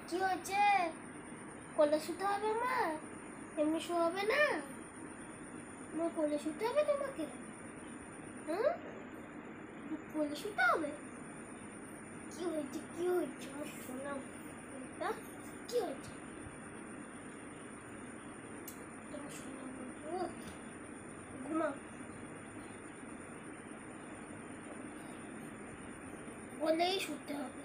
কি হয়েছে? কোলে শুতে হবে মা? এমনি শোয়াবে না? মা কোলে শুতে হবে তোমাকে? হুম, কোলে শুতে হবে? কি হয়েছে? কি হয়েছে আমার সোনা বউটা? কি হয়েছে তোমার সোনা বউ? ঘুমাও, কোলেই শুতে হবে।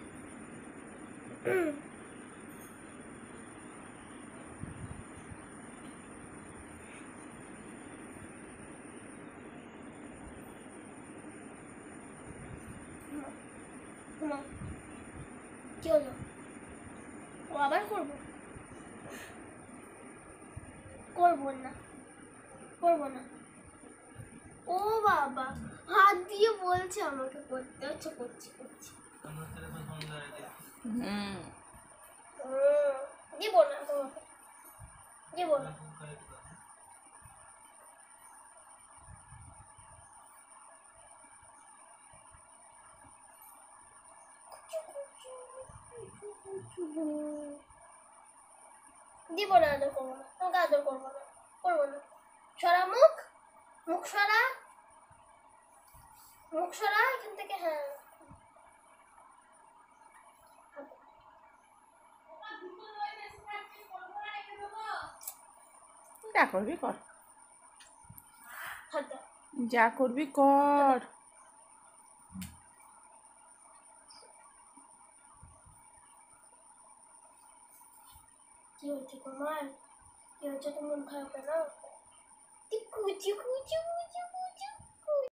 ঘুমাও। কি হলো? ও আবার করবো? করবো না, করবো না। ও বাবা, হাত দিয়ে বলছে আমাকে করতে। আচ্ছা করছি করছি। দিব না তোমাকে, দিব না। দিব না, আদর করবো না, তোমাকে আদর করবো না, করবো না। সরা মুখ, মুখ সরা, মুখ সরা এখান থেকে। হ্যাঁ, যা করবি কর, হাত দাও। যা করবি কর। কি হয়েছে তোমার? কি হয়েছে? তুমি মন খারাপ কেন? চিকু চিকু চিকু